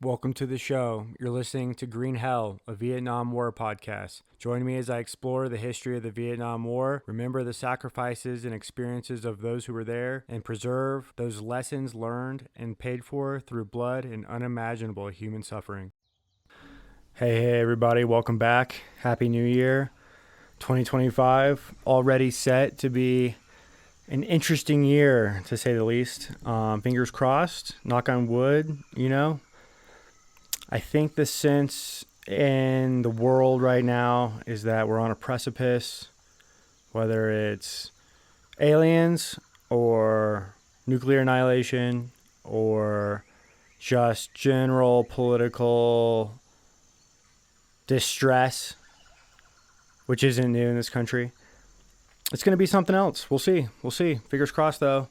Welcome to the show. You're listening to Green Hell, a Vietnam War podcast. Join me as I explore the history of the Vietnam War, remember the sacrifices and experiences of those who were there, and preserve those lessons learned and paid for through blood and unimaginable human suffering. Hey, everybody. Welcome back. Happy New Year. 2025 already set to be an interesting year, to say the least. Fingers crossed, knock on wood, I think the sense in the world right now is that we're on a precipice, whether it's aliens or nuclear annihilation or just general political distress, which isn't new in this country. It's going to be something else. We'll see. Fingers crossed, though.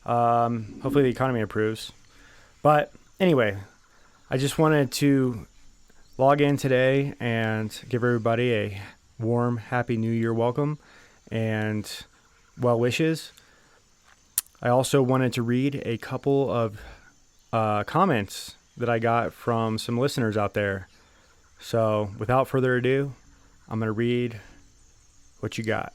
Hopefully the economy improves. But anyway, I just wanted to log in today and give everybody a warm, happy New Year welcome and well wishes. I also wanted to read a couple of comments that I got from some listeners out there. So without further ado, I'm going to read what you got.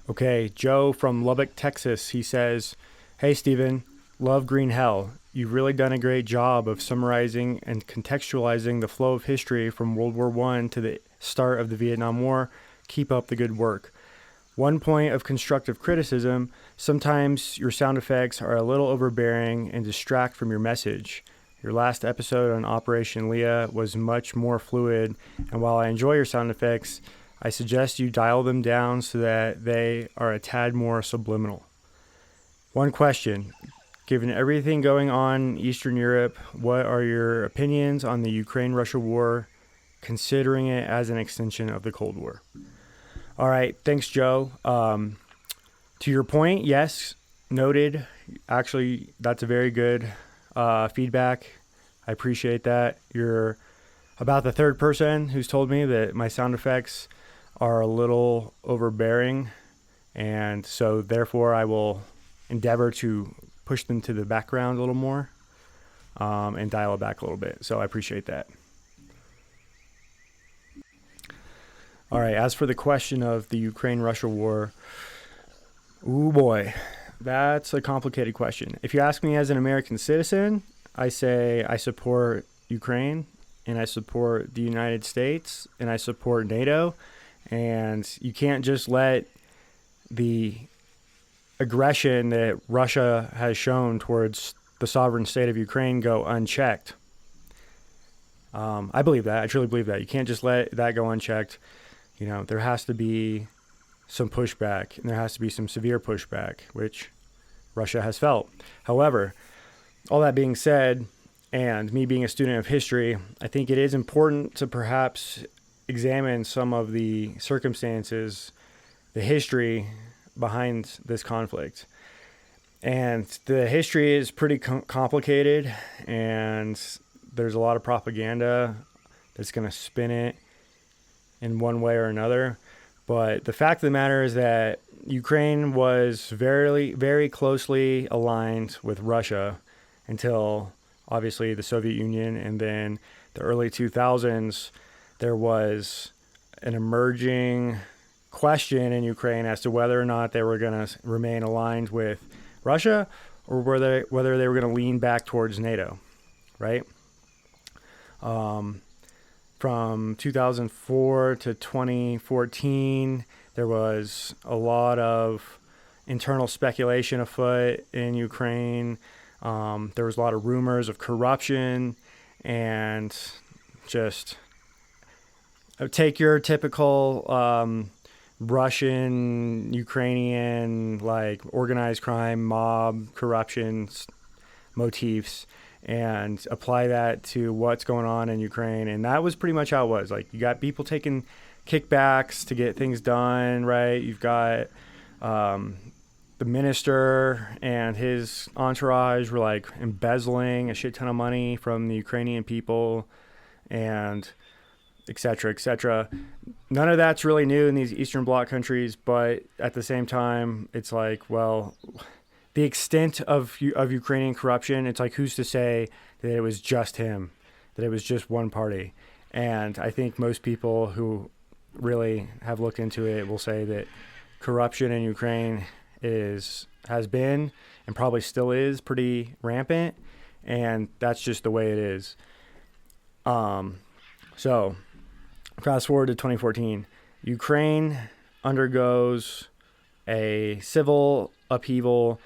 Okay, Joe from Lubbock, Texas, he says, "Hey, Steven, love Green Hell. You've really done a great job of summarizing and contextualizing the flow of history from World War I to the start of the Vietnam War. Keep up the good work. One point of constructive criticism, sometimes your sound effects are a little overbearing and distract from your message. Your last episode on Operation Leah was much more fluid, and while I enjoy your sound effects, I suggest you dial them down so that they are a tad more subliminal. One question. Given everything going on in Eastern Europe, what are your opinions on the Ukraine-Russia war, considering it as an extension of the Cold War?" All right, thanks, Joe. To your point, yes, noted. Actually, that's a very good feedback. I appreciate that. You're about the third person who's told me that my sound effects are a little overbearing, and so therefore I will endeavor to push them to the background a little more and dial it back a little bit. So I appreciate that. All right, as for the question of the Ukraine-Russia war, ooh boy, that's a complicated question. If you ask me as an American citizen, I say I support Ukraine and I support the United States and I support NATO, and you can't just let the aggression that Russia has shown towards the sovereign state of Ukraine go unchecked. I believe that. I truly believe that. You can't just let that go unchecked. There has to be some pushback, and there has to be some severe pushback, which Russia has felt. However, all that being said, and me being a student of history, I think it is important to perhaps examine some of the circumstances, the history behind this conflict. And the history is pretty complicated, and there's a lot of propaganda that's going to spin it in one way or another. But the fact of the matter is that Ukraine was very, very closely aligned with Russia until obviously the Soviet Union, and then the early 2000s, there was an emerging question in Ukraine as to whether or not they were going to remain aligned with Russia or whether they were going to lean back towards NATO, right? From 2004 to 2014, there was a lot of internal speculation afoot in Ukraine. There was a lot of rumors of corruption and just take your typical Russian, Ukrainian, like organized crime, mob, corruption motifs and apply that to what's going on in Ukraine. And that was pretty much how it was. Like, you got people taking kickbacks to get things done, right? You've got the minister and his entourage were like embezzling a shit ton of money from the Ukrainian people and et cetera, et cetera. None of that's really new in these Eastern Bloc countries, but at the same time, it's like, well, the extent of Ukrainian corruption, it's like, who's to say that it was just him, that it was just one party? And I think most people who really have looked into it will say that corruption in Ukraine has been and probably still is pretty rampant, and that's just the way it is. So fast forward to 2014, Ukraine undergoes a civil upheaval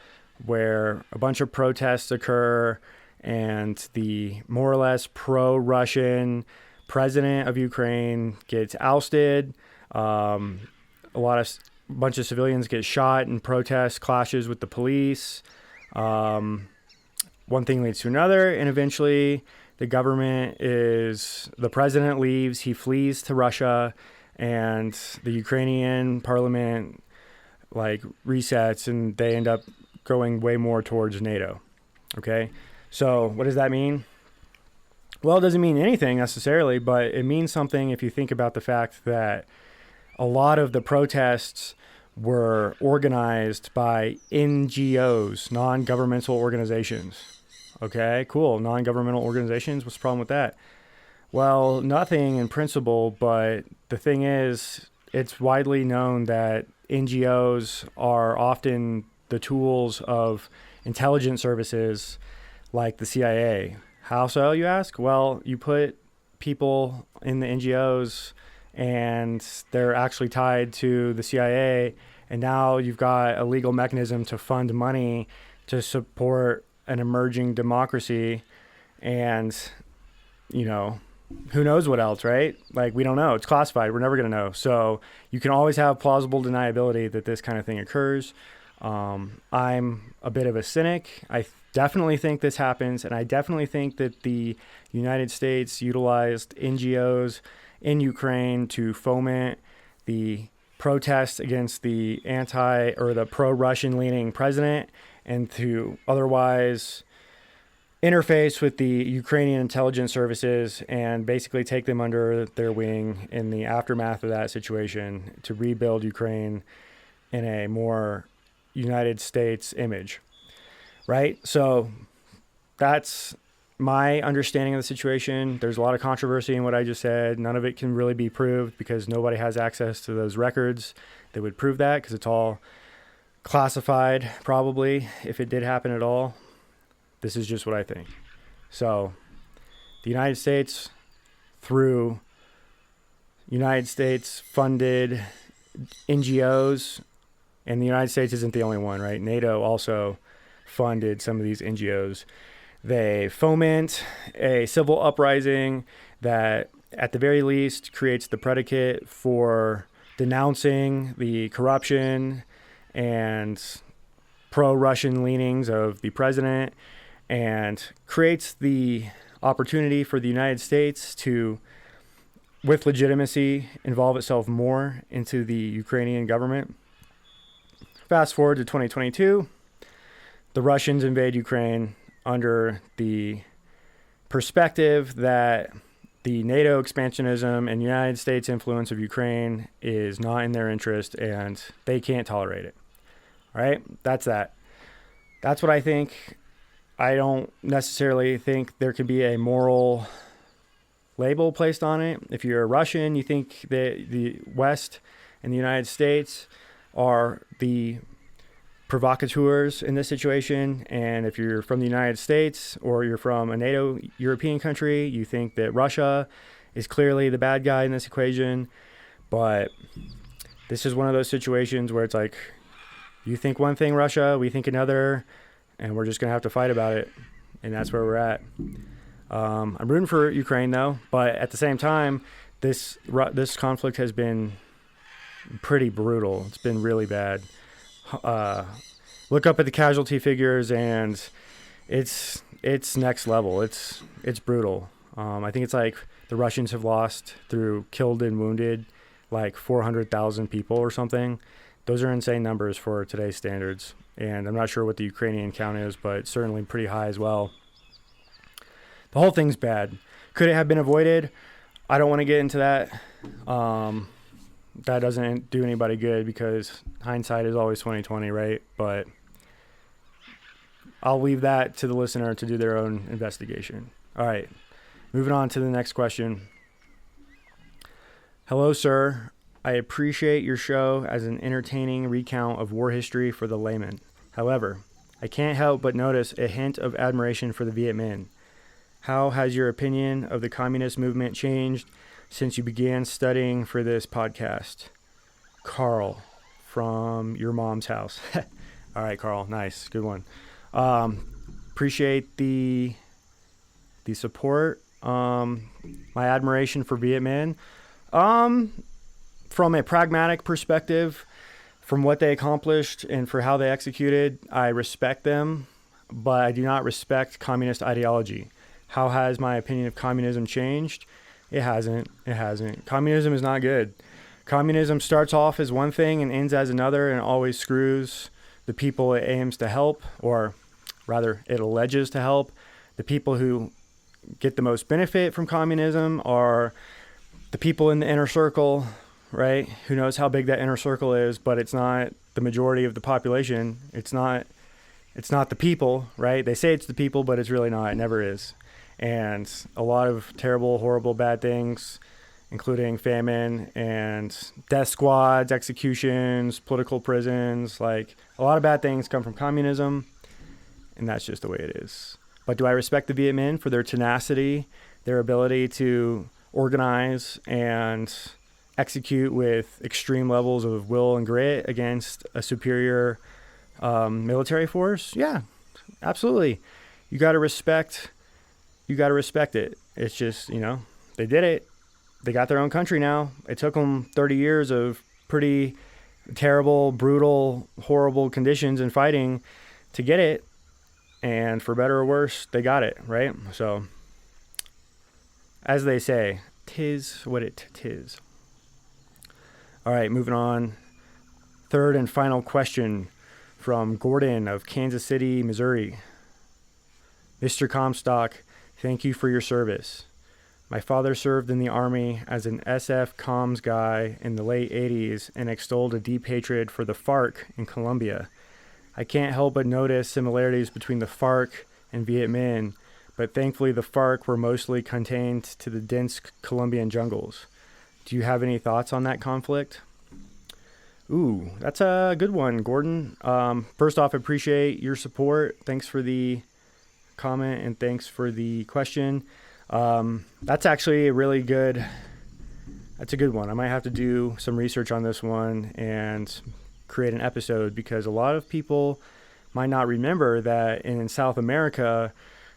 where a bunch of protests occur, and the more or less pro-Russian president of Ukraine gets ousted. Bunch of civilians get shot in protest clashes with the police. One thing leads to another, and eventually the president leaves, he flees to Russia, and the Ukrainian parliament resets, and they end up going way more towards NATO. Okay, so what does that mean? Well, it doesn't mean anything necessarily, but it means something if you think about the fact that a lot of the protests were organized by NGOs, non-governmental organizations. Okay, cool. Non-governmental organizations. What's the problem with that? Well, nothing in principle, but the thing is, it's widely known that NGOs are often the tools of intelligence services like the CIA. How so, you ask? Well, you put people in the NGOs and they're actually tied to the CIA, and now you've got a legal mechanism to fund money to support an emerging democracy, and, who knows what else, right? We don't know. It's classified. We're never going to know. So you can always have plausible deniability that this kind of thing occurs. I'm a bit of a cynic. I definitely think this happens, and I definitely think that the United States utilized NGOs in Ukraine to foment the protests against the the pro-Russian leaning president, and to otherwise interface with the Ukrainian intelligence services and basically take them under their wing in the aftermath of that situation to rebuild Ukraine in a more United States image, right? So that's my understanding of the situation. There's a lot of controversy in what I just said. None of it can really be proved because nobody has access to those records that would prove that, because it's all classified, probably, if it did happen at all. This is just what I think. So the United States, through United States funded NGOs, and the United States isn't the only one, right? NATO also funded some of these NGOs. They foment a civil uprising that, at the very least, creates the predicate for denouncing the corruption and pro-Russian leanings of the president, and creates the opportunity for the United States to, with legitimacy, involve itself more into the Ukrainian government. Fast forward to 2022, the Russians invade Ukraine under the perspective that the NATO expansionism and United States influence of Ukraine is not in their interest, and they can't tolerate it. All right, that's that. That's what I think. I don't necessarily think there could be a moral label placed on it. If you're a Russian, you think that the West and the United States are the provocateurs in this situation. And if you're from the United States or you're from a NATO European country, you think that Russia is clearly the bad guy in this equation. But this is one of those situations where it's like, you think one thing, Russia, we think another, and we're just going to have to fight about it. And that's where we're at. I'm rooting for Ukraine, though. But at the same time, this conflict has been pretty brutal. It's been really bad. Look up at the casualty figures, and it's next level. It's brutal. I think it's like the Russians have lost, through killed and wounded, like 400,000 people or something. Those are insane numbers for today's standards. And I'm not sure what the Ukrainian count is, but certainly pretty high as well. The whole thing's bad. Could it have been avoided? I don't want to get into that. That doesn't do anybody good, because hindsight is always 20/20, right? But I'll leave that to the listener to do their own investigation. All right, moving on to the next question. Hello, sir. I appreciate your show as an entertaining recount of war history for the layman. However, I can't help but notice a hint of admiration for the Viet Minh. How has your opinion of the communist movement changed since you began studying for this podcast? Carl from your mom's house. All right, Carl. Nice. Good one. Appreciate the support. My admiration for Viet Minh. From a pragmatic perspective, from what they accomplished and for how they executed, I respect them, but I do not respect communist ideology. How has my opinion of communism changed? It hasn't. Communism is not good. Communism starts off as one thing and ends as another, and always screws the people it aims to help, or rather, it alleges to help. The people who get the most benefit from communism are the people in the inner circle, right? Who knows how big that inner circle is, but it's not the majority of the population. It's not the people, right? They say it's the people, but it's really not. It never is. And a lot of terrible, horrible, bad things, including famine and death squads, executions, political prisons, like a lot of bad things come from communism, and that's just the way it is. But do I respect the Viet Minh for their tenacity, their ability to organize and execute with extreme levels of will and grit against a superior military force? Yeah, absolutely. You got to respect it. It's just, they did it. They got their own country now. It took them 30 years of pretty terrible, brutal, horrible conditions and fighting to get it. And for better or worse, they got it, right? So, as they say, 'tis what it 'tis. All right, moving on. Third and final question from Gordon of Kansas City, Missouri. Mr. Comstock, thank you for your service. My father served in the Army as an SF comms guy in the late 80s and extolled a deep hatred for the FARC in Colombia. I can't help but notice similarities between the FARC and Viet Minh, but thankfully the FARC were mostly contained to the dense Colombian jungles. Do you have any thoughts on that conflict? Ooh, that's a good one, Gordon. First off, I appreciate your support. Thanks for the comment and thanks for the question. That's actually that's a good one. I might have to do some research on this one and create an episode, because a lot of people might not remember that in South America,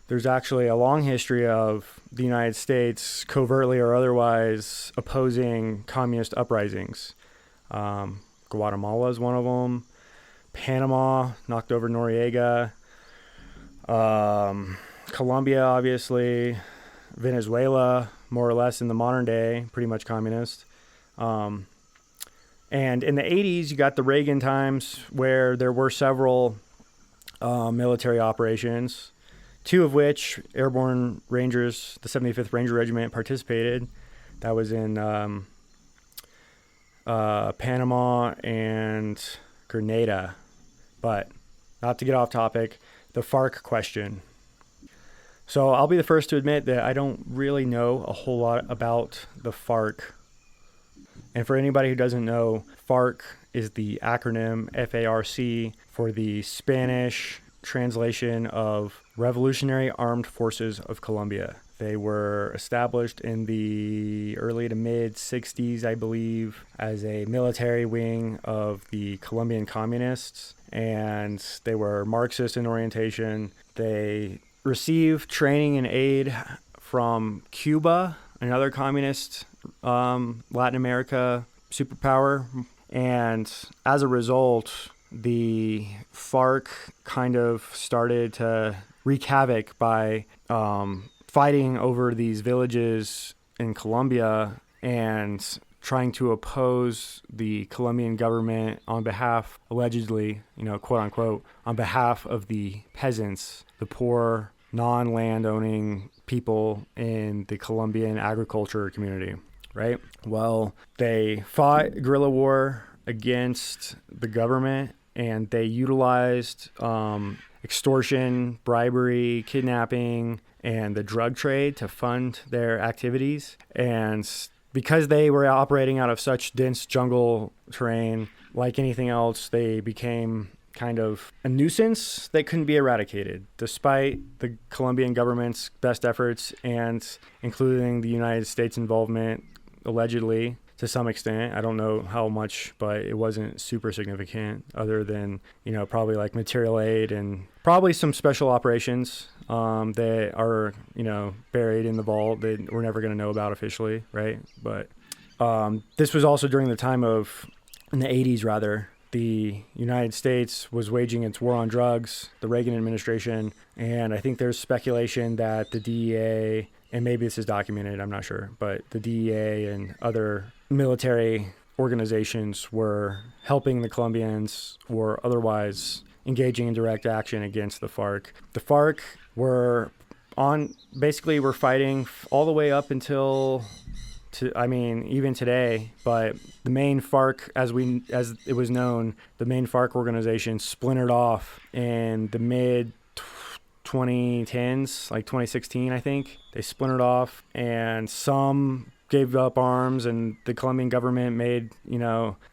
there's actually a long history of the United States covertly or otherwise opposing communist uprisings. Guatemala is one of them. Panama knocked over Noriega. Colombia, obviously. Venezuela, more or less in the modern day, pretty much communist. And in the 80s, you got the Reagan times where there were several military operations, two of which Airborne Rangers, the 75th Ranger Regiment, participated. That was in Panama and Grenada. But not to get off topic, the FARC question. So I'll be the first to admit that I don't really know a whole lot about the FARC. And for anybody who doesn't know, FARC is the acronym FARC for the Spanish translation of Revolutionary Armed Forces of Colombia. They were established in the early to mid 60s, I believe, as a military wing of the Colombian communists, and they were Marxist in orientation. They received training and aid from Cuba, another communist Latin America superpower, and as a result, the FARC kind of started to wreak havoc by fighting over these villages in Colombia and trying to oppose the Colombian government on behalf, allegedly, quote unquote, on behalf of the peasants, the poor, non-land-owning people in the Colombian agriculture community, right? Well, they fought guerrilla war against the government, and they utilized extortion, bribery, kidnapping, and the drug trade to fund their activities. And because they were operating out of such dense jungle terrain, like anything else, they became kind of a nuisance that couldn't be eradicated, despite the Colombian government's best efforts and including the United States involvement, allegedly, to some extent. I don't know how much, but it wasn't super significant other than, probably like material aid and probably some special operations that are, buried in the vault that we're never going to know about officially, right? But this was also during the time in the 80s rather, the United States was waging its war on drugs, the Reagan administration, and I think there's speculation that the DEA, and maybe this is documented, I'm not sure, but the DEA and other military organizations were helping the Colombians or otherwise engaging in direct action against the FARC. The FARC were fighting all the way up until even today, but the main FARC, as it was known, the main FARC organization splintered off in the mid 2010s, like 2016, I think. They splintered off, and some gave up arms, and the Colombian government made,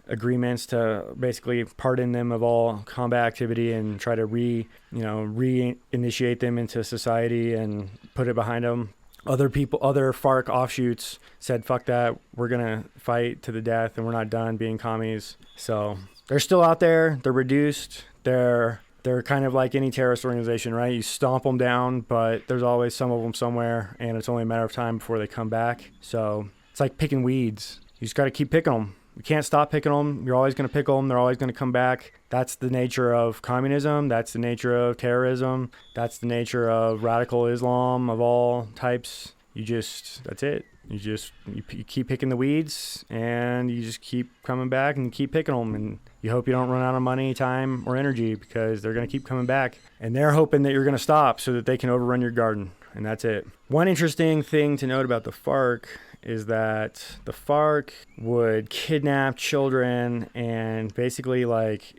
agreements to basically pardon them of all combat activity and try to reinitiate them into society and put it behind them. Other FARC offshoots said, fuck that, we're going to fight to the death and we're not done being commies. So they're still out there. They're reduced. They're kind of like any terrorist organization, right? You stomp them down, but there's always some of them somewhere, and it's only a matter of time before they come back. So it's like picking weeds. You just got to keep picking them. You can't stop picking them. You're always going to pick them. They're always going to come back. That's the nature of communism. That's the nature of terrorism. That's the nature of radical Islam of all types. That's it. You keep picking the weeds, and you just keep coming back and keep picking them. And you hope you don't run out of money, time, or energy, because they're going to keep coming back. And they're hoping that you're going to stop so that they can overrun your garden. And that's it. One interesting thing to note about the FARC is that the FARC would kidnap children and basically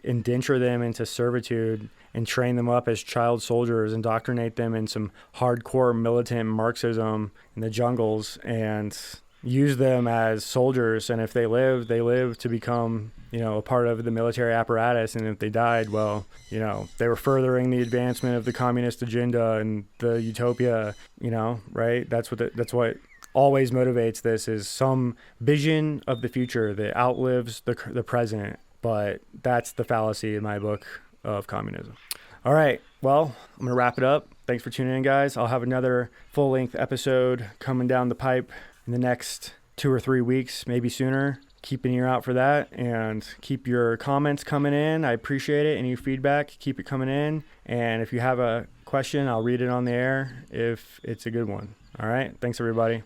indenture them into servitude and train them up as child soldiers, indoctrinate them in some hardcore militant Marxism in the jungles, and use them as soldiers. And if they live to become, a part of the military apparatus. And if they died, well, they were furthering the advancement of the communist agenda and the utopia, right? That's what always motivates this, is some vision of the future that outlives the present. But that's the fallacy in my book of communism. All right, well, I'm going to wrap it up. Thanks for tuning in, guys. I'll have another full-length episode coming down the pipe in the next 2 or 3 weeks, maybe sooner. Keep an ear out for that, and keep your comments coming in. I appreciate it. Any feedback, keep it coming in. And if you have a question, I'll read it on the air if it's a good one. All right, thanks, everybody.